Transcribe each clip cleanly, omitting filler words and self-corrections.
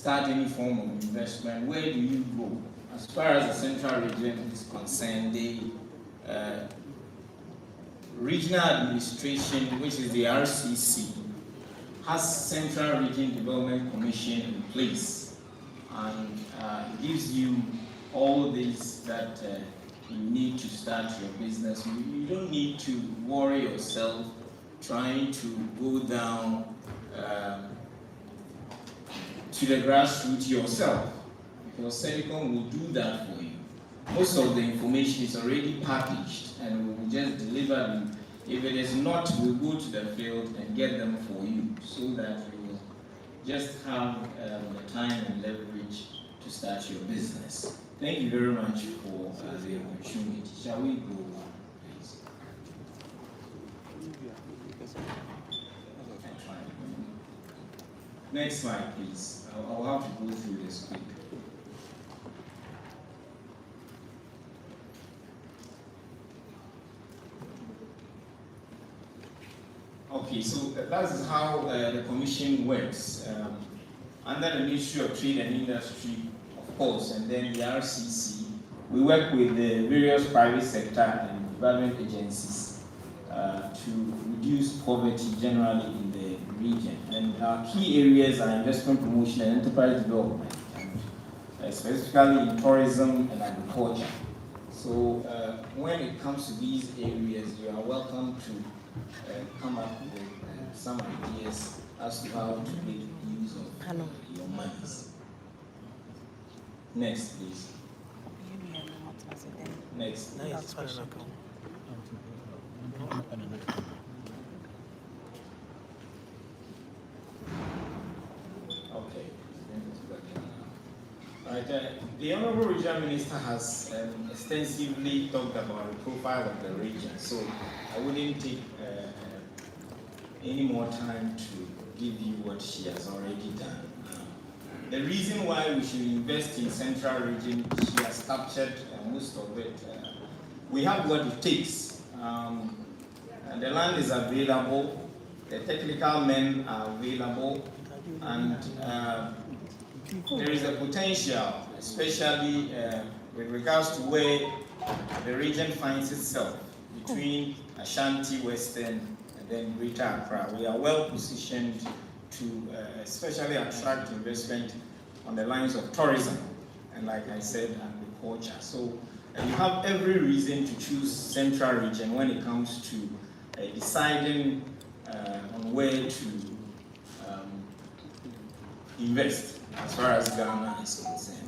start any form of investment, where do you go? As far as the central region is concerned, the regional administration, which is the RCC, has Central Region Development Commission in place, and it gives you all these that you need to start your business. You don't need to worry yourself trying to go down to the grassroots yourself, because CEDECOM will do that for you. Most of the information is already packaged and we will just deliver them. If it is not, we'll go to the field and get them for you, so that you will just have the time and leverage to start your business. Thank you very much for the opportunity. Shall we go on, please? Next slide, please. I'll have to go through this quick. Okay, so that is how the commission works. Under the Ministry of Trade and Industry, of course, and then the RCC, we work with the various private sector and development agencies to reduce poverty generally in the region. And our key areas are investment promotion and enterprise development, and specifically in tourism and agriculture. So when it comes to these areas, you are welcome to come up with some ideas as to how to make use of your monies. Next, please. Next. Okay. Right, the Honorable Regional Minister has extensively talked about the profile of the region, so I wouldn't take any more time to give you what she has already done. The reason why we should invest in Central Region, she has captured most of it. We have what it takes. And the land is available, the technical men are available, and there is a potential, especially with regards to where the region finds itself, between Ashanti, Western, and then Greater Accra. We are well positioned to especially attract investment on the lines of tourism, and like I said, agriculture. So you have every reason to choose Central Region when it comes to deciding on where to invest as far as Ghana is concerned.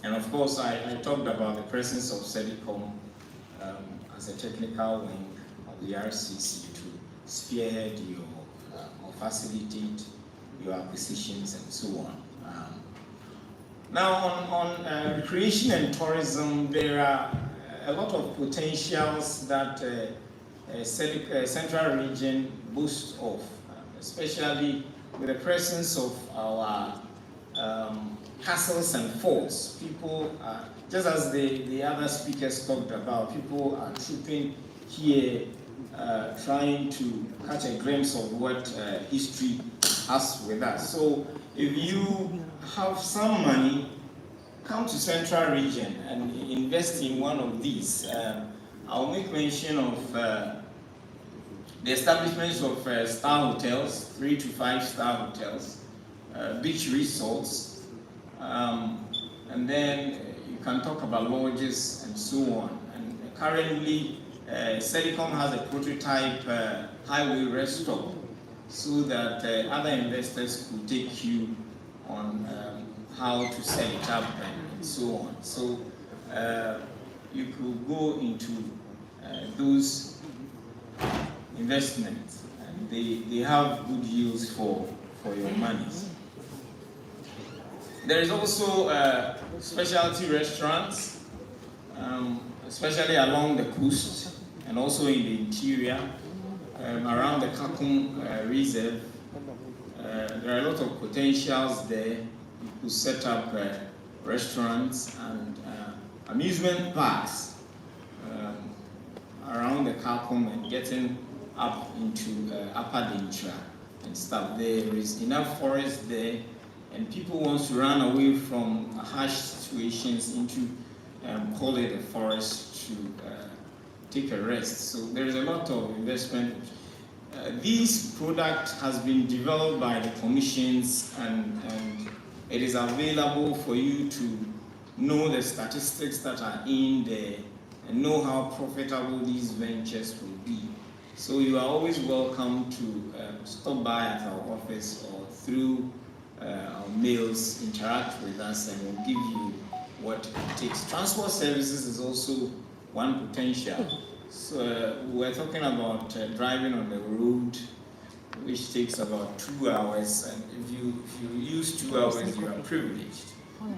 And of course, I talked about the presence of CEDECOM as a technical wing of the RCC to spearhead your or facilitate your acquisitions and so on. Now, on recreation and tourism, there are a lot of potentials that Central Region boasts of, especially with the presence of our castles and forts. People, just as the other speakers talked about, people are trooping here, trying to catch a glimpse of what history has with us. So if you have some money, come to Central Region and invest in one of these. I'll make mention of the establishments of star hotels, 3 to 5 star hotels, beach resorts, and then you can talk about lodges and so on. And currently, CEDECOM has a prototype highway restaurant, so that other investors could take you on how to set it up and so on. So you could go into those investments, and they have good yields for your money. There is also specialty restaurants, especially along the coast and also in the interior, around the Kakum Reserve. There are a lot of potentials there. You could set up restaurants and amusement parks around the Kakum and getting up into Upper Dintra. and stuff. There is enough forest there, and people want to run away from harsh situations into call it a forest to take a rest. So there is a lot of investment. This product has been developed by the commissions, and it is available for you to know the statistics that are in there and know how profitable these ventures will be. So you are always welcome to stop by at our office or through our mails, interact with us, and we'll give you what it takes. Transport services is also one potential. So we're talking about driving on the road, which takes about 2 hours, and if you use 2 hours, you are privileged,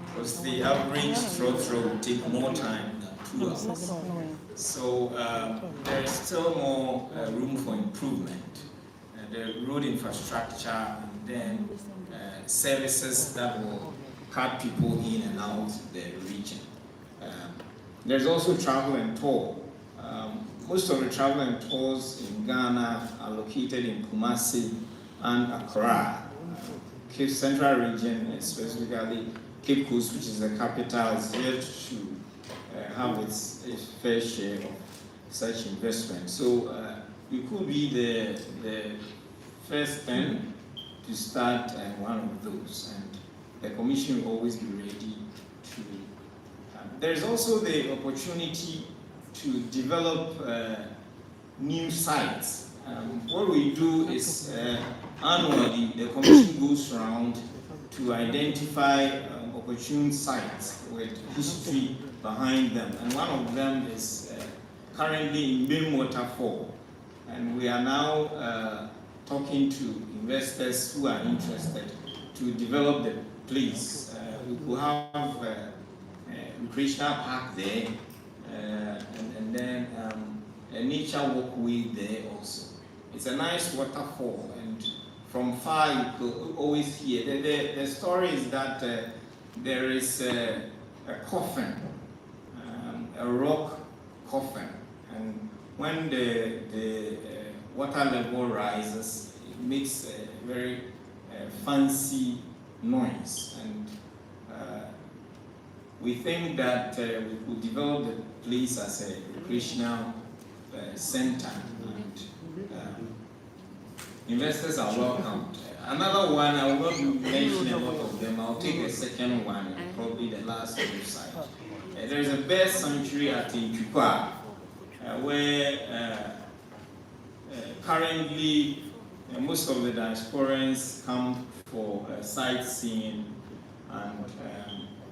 because the average throw will take more time than 2 hours. So there is still more room for improvement. The road infrastructure, and then services that will cut people in and out the region. There's also travel and tour. Most of the travel and tours in Ghana are located in Kumasi and Accra. Cape Central region, specifically Cape Coast, which is the capital, is yet to have its fair share of such investment. So we could be the first 10 to start one of those, and the commission will always be ready to. There's also the opportunity to develop new sites. What we do is annually the commission goes around to identify opportune sites with history behind them, and one of them is currently in Main Waterfall, and we are now talking to investors who are interested to develop the place. We will have a recreational park there, and then a nature walkway there also. It's a nice waterfall, and from far you could always hear. The story is that there is a coffin, a rock coffin, and when the water level rises, it makes a very fancy noise, and we think that we could develop the place as a recreational center, and investors are welcomed. Another one, I will not mention a lot of them, I'll take the second one and probably the last website. There is a bird sanctuary at Inchukwa, where currently most of the diasporans come for sightseeing and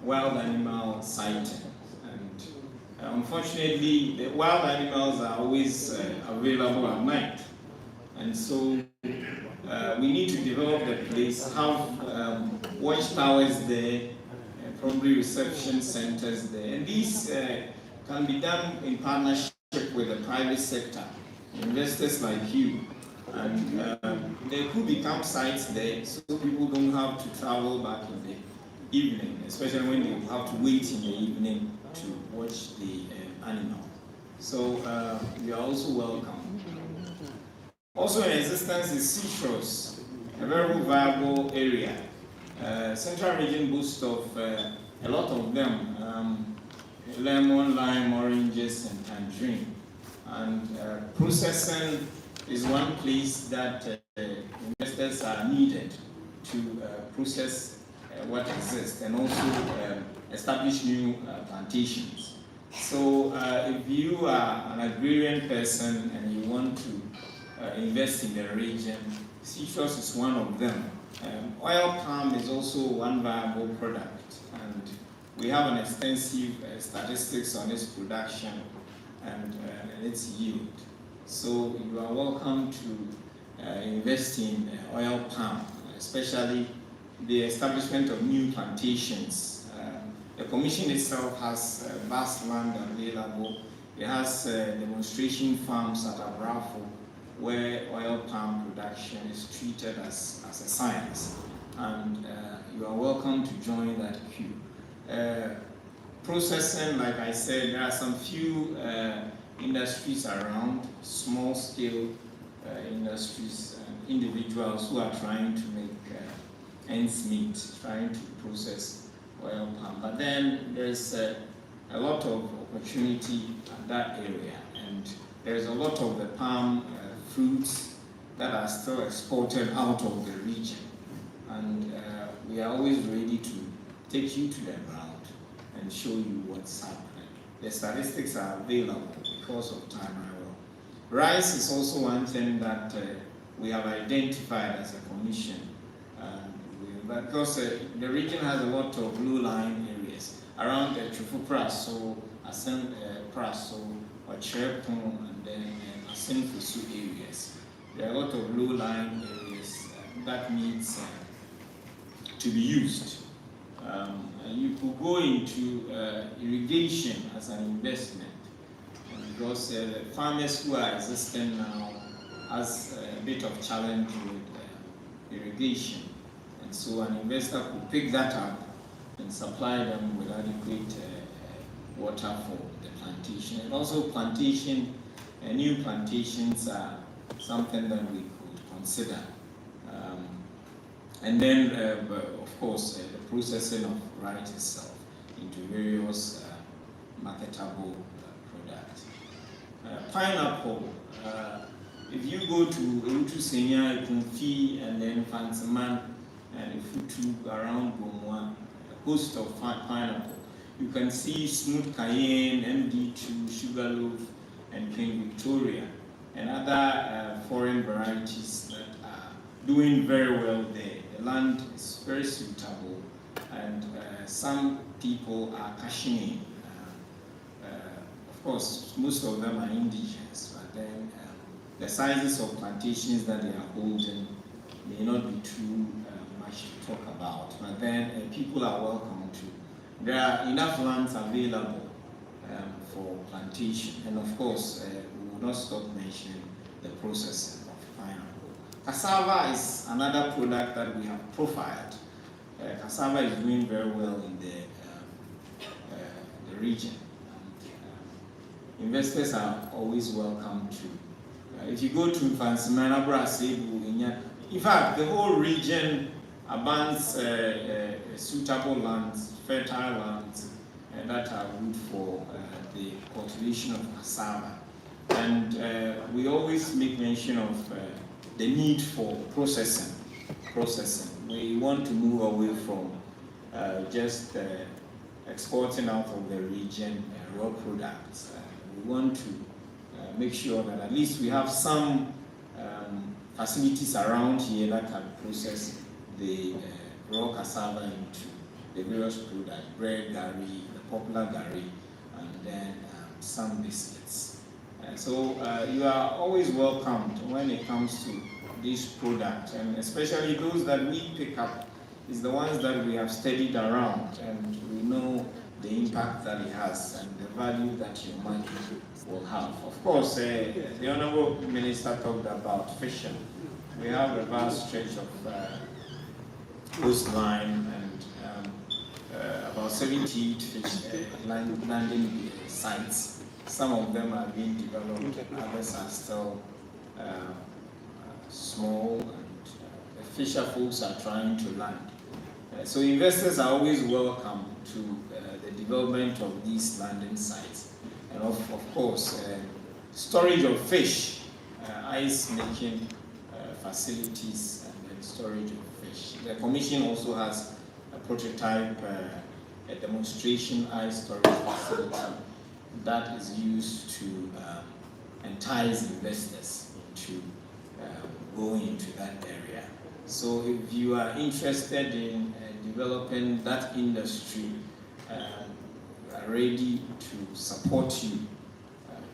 wild animal sighting. And unfortunately, the wild animals are always available at night. And so we need to develop the place, have watchtowers there, probably reception centers there. And these can be done in partnership with the private sector, investors like you. And there could be campsites there, so people don't have to travel back in the evening, especially when they have to wait in the evening to watch the animal. So you are also welcome. Also in existence is seashores, a very viable area. Central region boasts of a lot of them, lemon, lime, oranges, and tangerine. And processing is one place that investors are needed to process what exists, and also establish new plantations. So if you are an agrarian person and you want to invest in the region, citrus is one of them. Oil palm is also one viable product, and we have an extensive statistics on its production and its yield. So you are welcome to invest in oil palm, especially the establishment of new plantations. The commission itself has vast land available. It has demonstration farms at Abrafo, where oil palm production is treated as a science. And you are welcome to join that queue. Processing, like I said, there are some few industries around, small scale industries and individuals who are trying to make ends meet, trying to process oil palm. But then there's a lot of opportunity at that area, and there's a lot of the palm fruits that are still exported out of the region. And we are always ready to take you to the ground and show you what's happening. The statistics are available. Because of time, I will. Rice is also one thing that we have identified as a commission, because the region has a lot of low-lying areas around the Chufu Praso, Asen Praso, Ochepon, and then Asen Fusu areas. There are a lot of low-lying areas that needs to be used. You could go into irrigation as an investment, because the farmers who are existing now has a bit of challenge with irrigation, and so an investor could pick that up and supply them with adequate water for the plantation. And also plantation, new plantations are something that we could consider. And then, of course, the processing of rice itself into various marketable products. Pineapple, if you go to Utu Senya, Ikunfi, and then Fansaman, and Ifutu around Gomwa, a host of pineapple, you can see Smooth Cayenne, MD2, Sugarloaf, and King Victoria, and other foreign varieties that are doing very well there. The land is very suitable, and some people are cashing in. Of course, most of them are indigenous, but then the sizes of plantations that they are holding may not be too much to talk about. But then people are welcome to. There are enough lands available for plantation, and of course, we will not stop mentioning the processing of pineapple. Cassava is another product that we have profiled. Cassava is doing very well in the region. Investors are always welcome to. If you go to Fansimana, Brasebu, in fact, the whole region abounds suitable lands, fertile lands that are good for the cultivation of cassava. And we always make mention of the need for processing. We want to move away from just exporting out of the region raw products. We want to make sure that at least we have some facilities around here that can process the raw cassava into the various products, bread, gari, the popular gari, and then some biscuits. So you are always welcomed when it comes to this product, and especially those that we pick up is the ones that we have studied around, and we know the impact that it has and the value that your money will have. Of course, the Honorable Minister talked about fishing. We have a vast stretch of coastline and about 78 fish landing sites. Some of them are being developed, others are still small, and the fisher folks are trying to land. So investors are always welcome to the development of these landing sites. And of course, storage of fish, ice making facilities, and then storage of fish. The Commission also has a prototype, a demonstration ice storage facility that is used to entice investors into going into that area. So if you are interested in developing that industry, we are ready to support you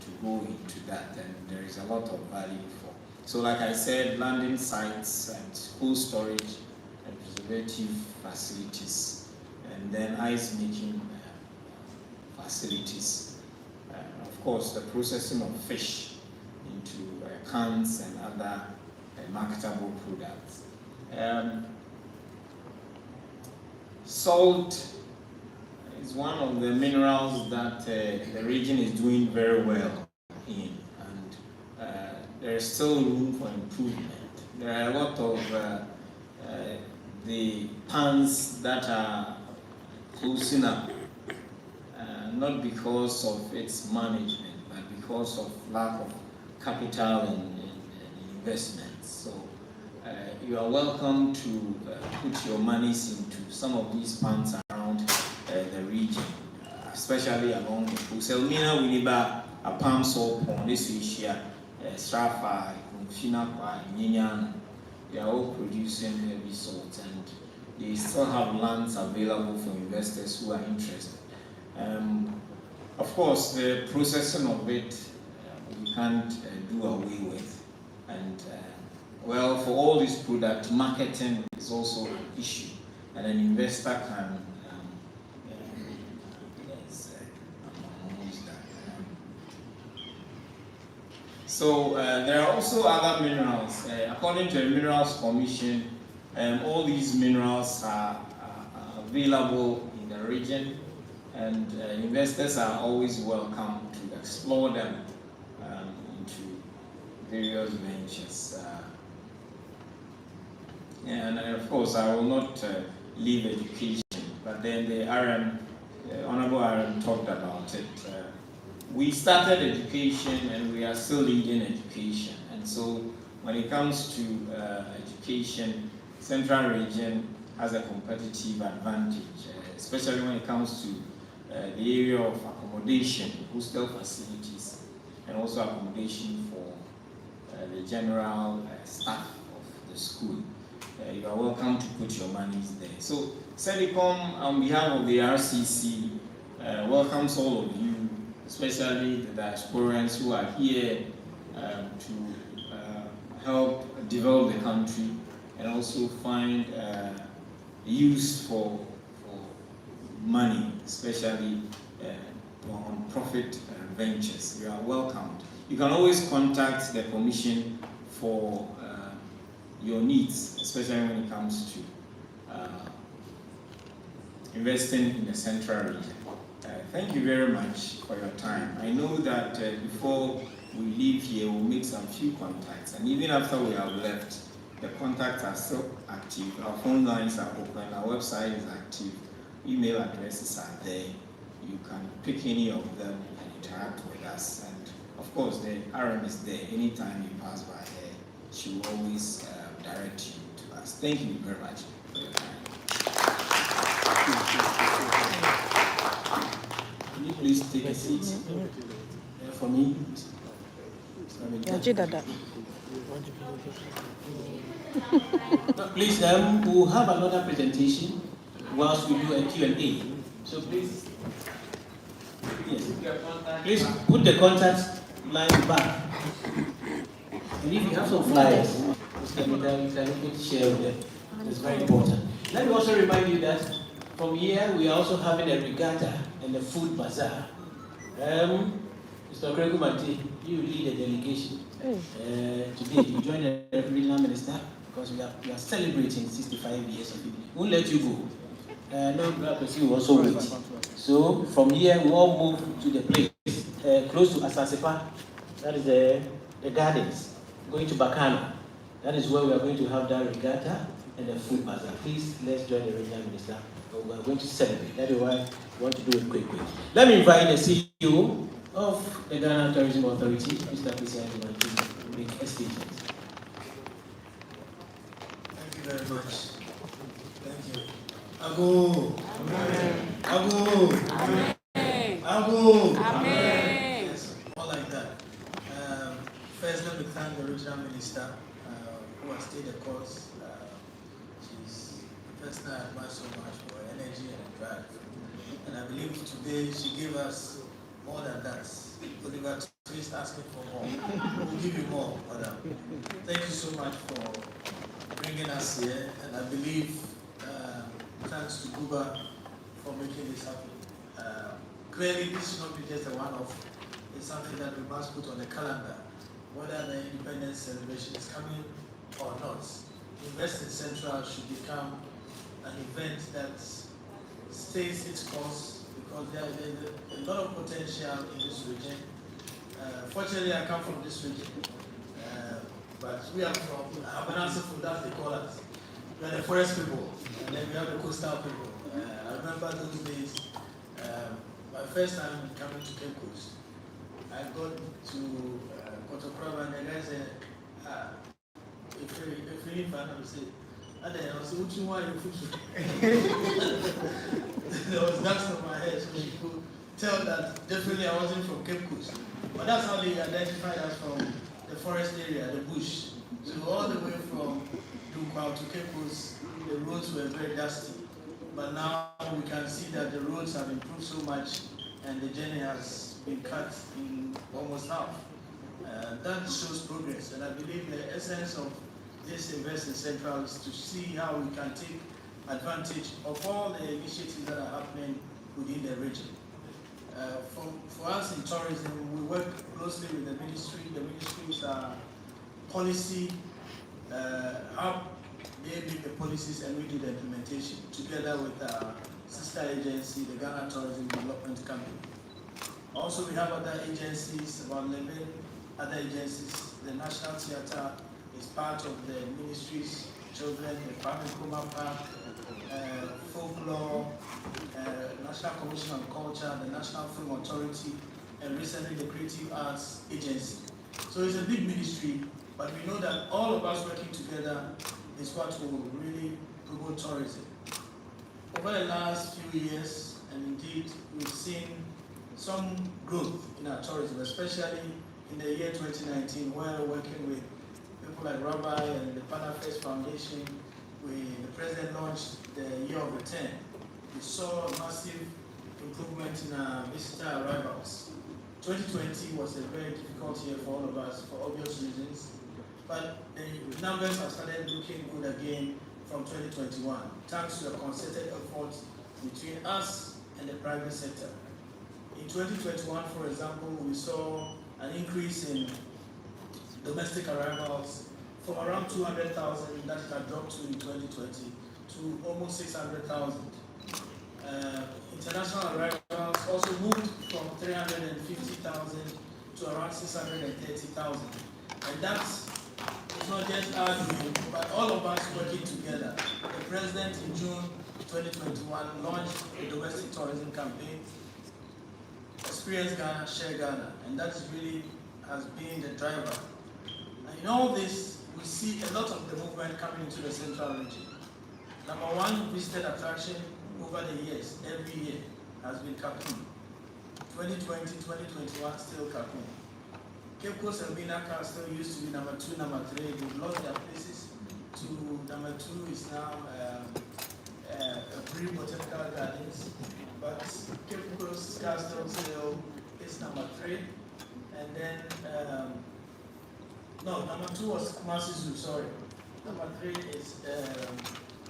to go into that, and there is a lot of value for. So like I said, landing sites and cold storage and preservative facilities, and then ice making facilities. Of course, the processing of fish into cans and other marketable products. Salt is one of the minerals that the region is doing very well in, and there is still room for improvement. There are a lot of the ponds that are closing up, not because of its management, but because of lack of capital and investments. So you are welcome to put your monies into some of these ponds around the region, especially along the coast. Elmina, Winiba, a palm salt pond, this Asia, Strafa, Finapa, Nyinyana, they are all producing heavy salt, and they still have lands available for investors who are interested. Of course, the processing of it we can't do away with, and well, for all this product, marketing is also an issue, and an investor can. So there are also other minerals. According to the Minerals Commission, all these minerals are available in the region, and investors are always welcome to explore them into various ventures. And of course, I will not leave education, but then the Honorable RM talked about it. We started education and we are still leading education. And so when it comes to education, Central Region has a competitive advantage, especially when it comes to the area of accommodation, hostel facilities, and also accommodation for the general staff of the school. You are welcome to put your monies there. So CEDECOM, on behalf of the RCC, welcomes all of you, especially the diasporans who are here to help develop the country and also find use for money, especially on profit ventures. You are welcomed. You can always contact the Commission for your needs, especially when it comes to investing in the Central Region. Thank you very much for your time. I know that before we leave here, we'll make some few contacts, and even after we have left, the contacts are still active. Our phone lines are open, our website is active, email addresses are there. You can pick any of them and interact with us. And of course, the RM is there. Anytime you pass by there, she will always direct you to us. Thank you very much for your time. Can you please take a seat for me? Please, we'll have another presentation whilst we do a Q&A. So please, yes, please put the contact line back. And if you have some flyers, you can share with them. It's very important. Let me also remind you that from here we are also having a regatta and a food bazaar. Mr. Krekumanti, you lead the delegation. Today you join the regional minister because we are celebrating 65 years of it. We won't let you go. No black person will also wait. So from here we all move to the place close to Asasipa. That is the gardens. Going to Bakano. That is where we are going to have that regatta and the food bazaar. Please, let's join the regional minister. We are going to celebrate. That is why we want to do it quick. Let me invite the CEO of the Ghana Tourism Authority, Mr. Cassava, to make a statement. Thank you very much. Thank you. Ago. Amen. Ago. Amen. Ago. Amen. Yes, all like that. First, let me thank the regional minister who has stayed the course. She's the person I admire so much for her energy and her drive. And I believe today she gave us more than that. Oliver is asking for more. We'll give you more, madam. Thank you so much for bringing us here. And I believe, thanks to Guba for making this happen. Clearly, this should not be just a one-off. It's something that we must put on the calendar. Whether the independence celebration is coming or not, Invest in Central should become an event that stays its course because there's a lot of potential in this region. Fortunately, I come from this region. But we are from Abanasi Fudas, they call us. We are the forest people, and then we have the coastal people. I remember those days, my first time coming to Cape Coast, I got to Kotokrava, and the guy said, if you need fun, I would say, and then I was saying, what you want? There was dust on my head, so you could tell that definitely I wasn't from Cape Coast. But that's how they identified us from the forest area, the bush. So all the way from Dukwao to Cape Coast, the roads were very dusty. But now we can see that the roads have improved so much and the journey has been cut in almost half. That shows progress, and I believe the essence of this Invest in Central is to see how we can take advantage of all the initiatives that are happening within the region. For us in tourism, we work closely with the ministry. The ministries are policy, how they make the policies and we do the implementation together with our sister agency, the Ghana Tourism Development Company. Also, we have other agencies, about 11 other agencies. The National Theatre is part of the ministry's children, the Kwame Nkrumah Park, Folklore, National Commission on Culture, the National Film Authority, and recently the Creative Arts Agency. So it's a big ministry, but we know that all of us working together is what will really promote tourism. Over the last few years, and indeed we've seen some growth in our tourism, especially in the year 2019, where we're working with people like Rabbi and the Panafest Foundation. The president launched the Year of Return. We saw a massive improvement in our visitor arrivals. 2020 was a very difficult year for all of us for obvious reasons, but the numbers have started looking good again from 2021, thanks to a concerted effort between us and the private sector. In 2021, for example, we saw an increase in domestic arrivals from around 200,000 that had dropped to in 2020 to almost 600,000. International arrivals also moved from 350,000 to around 630,000. And that's not just our doing, but all of us working together. The president in June 2021 launched a domestic tourism campaign, Experience Ghana, Share Ghana, and that really has been the driver. And in all this, we see a lot of the movement coming into the central region. Number one visited attraction over the years, every year, has been Kakun. 2020, 2021, still Kakun. Cape Coast and Binaka still used to be number 2, number 3. They've lost their places to number 2 is now Free Botanical Gardens. But Cape Coast Castle still is number 3. And then, no, number 2 was Kumasi Zoo, sorry. Number 3 is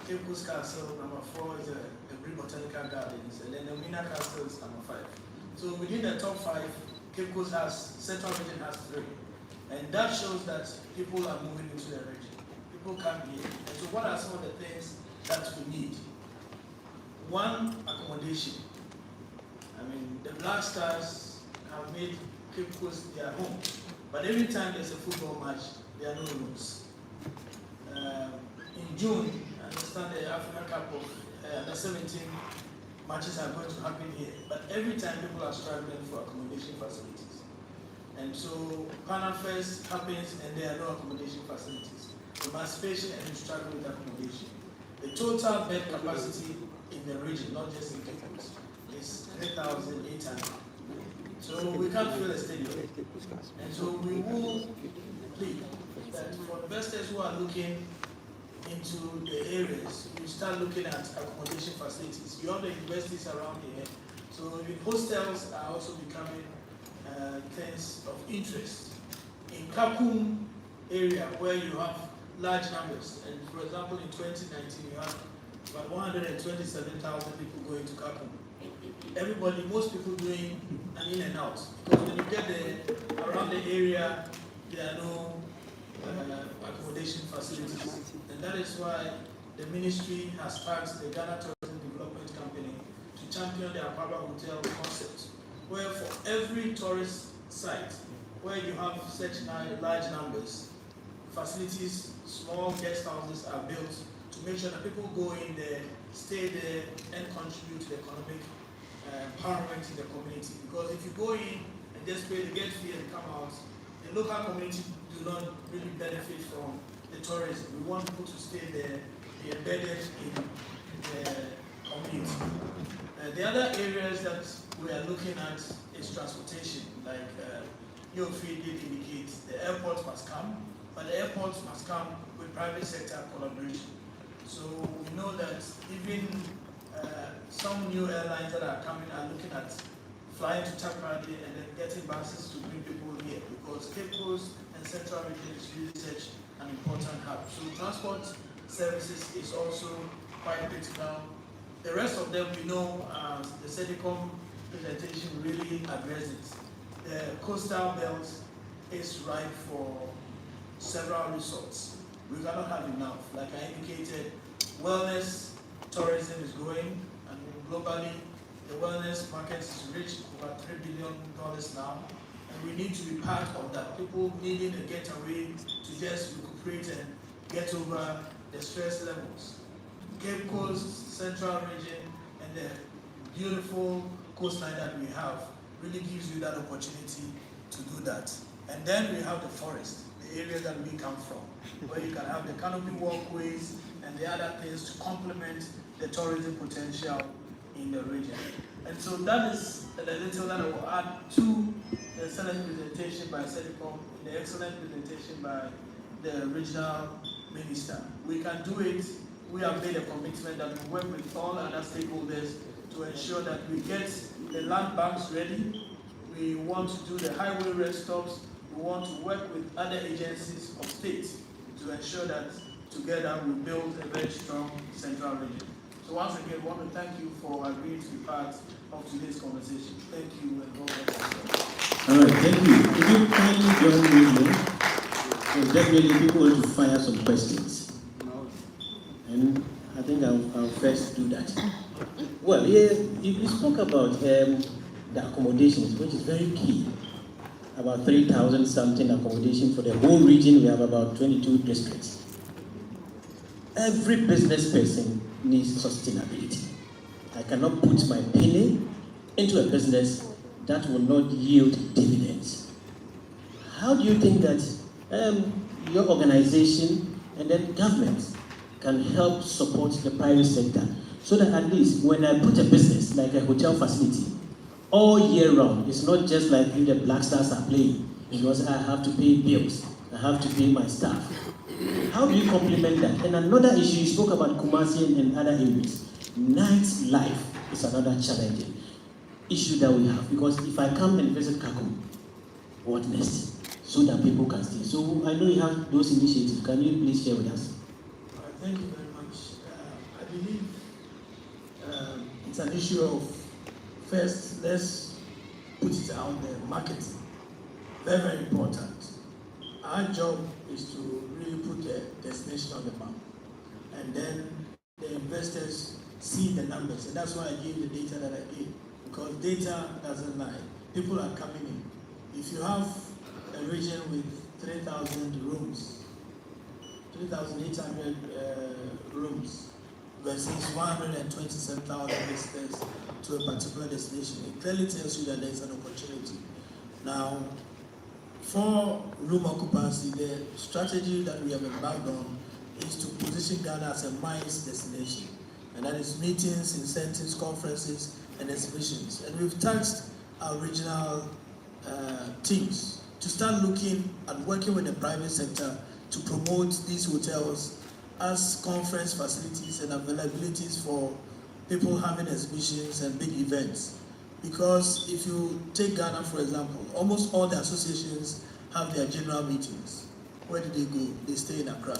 Cape Coast Castle. Number 4 is the Free Botanical Gardens. And then the Mina Castle is number 5. So within the top 5, Cape Coast Central Region has 3. And that shows that people are moving into the region. People come here. And so what are some of the things that we need? One, accommodation. I mean, the Black Stars have made Cape Coast their home. But every time there's a football match, there are no rooms. In June, I understand the African Cup of the 17 matches are going to happen here. But every time people are struggling for accommodation facilities. And so Panafest happens and there are no accommodation facilities. Emancipation and you struggle with accommodation. The total bed capacity in the region, not just in Cape Coast, is 3,800. So we can't fill a stadium. And so we will plead that for investors who are looking into the areas, you start looking at accommodation facilities beyond the universities around here. So hostels are also becoming things of interest. In Kakum area, where you have large numbers, and for example in 2019 you have about 127,000 people going to Kakum. Everybody, most people doing an in and out. Because when you get there, around the area, there are no accommodation facilities. And that is why the ministry has tasked the Ghana Tourism Development Company to champion the Apaba Hotel concept, where for every tourist site where you have such large numbers, facilities, small guest houses are built to make sure that people go in there, stay there, and contribute to the economic empowerment in the community. Because if you go in and just pay the gate fee and come out, the local community do not really benefit from the tourism. We want people to stay there, be embedded in the community. The other areas that we are looking at is transportation, like Yofi did indicate the airport must come, but the airport must come with private sector collaboration. So we know that even some new airlines that are coming are looking at flying to Takoradi and then getting buses to bring people here, because Cape Coast and Central Region is really such an important hub. So transport services is also quite critical. The rest of them, we know the CEDECOM presentation really addressed it. The coastal belt is ripe for several resorts. We cannot have enough. Like I indicated, wellness tourism is growing, and globally, the wellness market is reached over $3 billion now, and we need to be part of that. People needing a getaway to just recuperate and get over the stress levels. Cape Coast, Central Region, and the beautiful coastline that we have really gives you that opportunity to do that. And then we have the forest, the area that we come from, where you can have the canopy walkways and the other things to complement the tourism potential in the region. And so that is the little that I will add to the excellent presentation by CEDECOM, the excellent presentation by the regional minister. We can do it. We have made a commitment that we work with all other stakeholders to ensure that we get the land banks ready. We want to do the highway rest stops. We want to work with other agencies of state to ensure that together we build a very strong central region. So once again, I want to thank you for agreeing to be part of today's conversation. Thank you, and God bless you. All right, thank you. If you kindly join me here, so definitely people want to fire some questions. And I think I'll first do that. Well, yeah, you spoke about the accommodations, which is very key. About 3,000 something accommodation for the whole region. We have about 22 districts. Every business person needs sustainability. I cannot put my penny into a business that will not yield dividends. How do you think that your organization and then government can help support the private sector so that at least when I put a business like a hotel facility all year round, it's not just like if the Black Stars are playing, because I have to pay bills, I have to pay my staff. How do you complement that? And another issue, you spoke about Kumasi and other areas. Nightlife is another challenging issue that we have, because if I come and visit Kakum, what next? So that people can stay. So I know you have those initiatives. Can you please share with us? Thank you very much. I believe it's an issue of, first, let's put it out there, marketing. Very, very important. Our job is to really put the destination on the map. And then the investors see the numbers. And that's why I gave the data that I gave. Because data doesn't lie. People are coming in. If you have a region with 3,000 rooms, 3,800 rooms versus 127,000 visitors to a particular destination, it clearly tells you that there's an opportunity. Now, for room occupancy, the strategy that we have embarked on is to position Ghana as a MICE destination, and that is meetings, incentives, conferences, and exhibitions. And we've tasked our regional teams to start looking at working with the private sector to promote these hotels as conference facilities and availabilities for people having exhibitions and big events. Because if you take Ghana, for example, almost all the associations have their general meetings. Where do they go? They stay in Accra.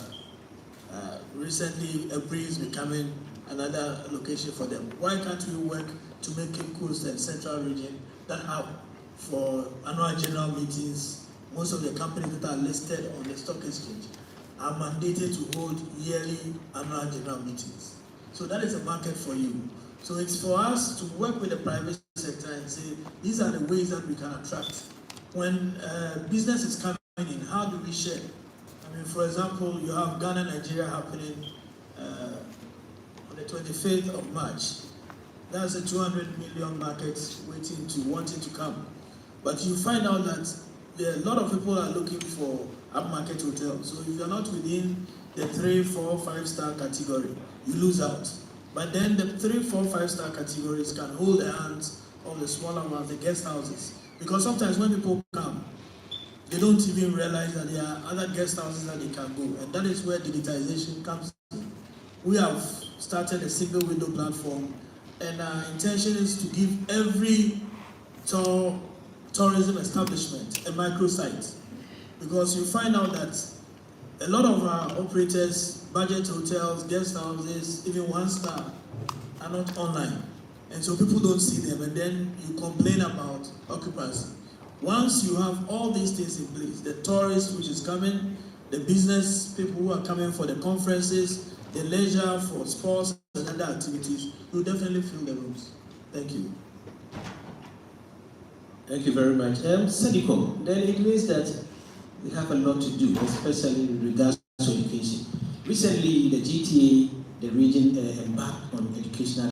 Recently, April is becoming another location for them. Why can't we work to make Cape Coast and Central Region that hub for annual general meetings? Most of the companies that are listed on the stock exchange are mandated to hold yearly annual general meetings. So that is a market for you. So it's for us to work with the private sector and say, these are the ways that we can attract. When business is coming in, how do we share? I mean, for example, you have Ghana, Nigeria happening on the 25th of March. That's a 200 million market wanting to come. But you find out that a lot of people are looking for upmarket hotels. So if you're not within the 3, 4, 5-star category, you lose out. But then the 3, 4, 5-star categories can hold the hands of the smaller ones, the guest houses. Because sometimes when people come, they don't even realize that there are other guest houses that they can go. And that is where digitization comes in. We have started a single window platform, and our intention is to give every tourism establishment a microsite. Because you find out that a lot of our operators, budget hotels, guest houses, even 1-star, are not online. And so people don't see them, and then you complain about occupancy. Once you have all these things in place, the tourists which is coming, the business people who are coming for the conferences, the leisure for sports and other activities, you'll definitely fill the rooms. Thank you. Thank you very much. CEDECOM, then it means that we have a lot to do, especially in regards to education. Recently, the GTA, the region, embarked on educational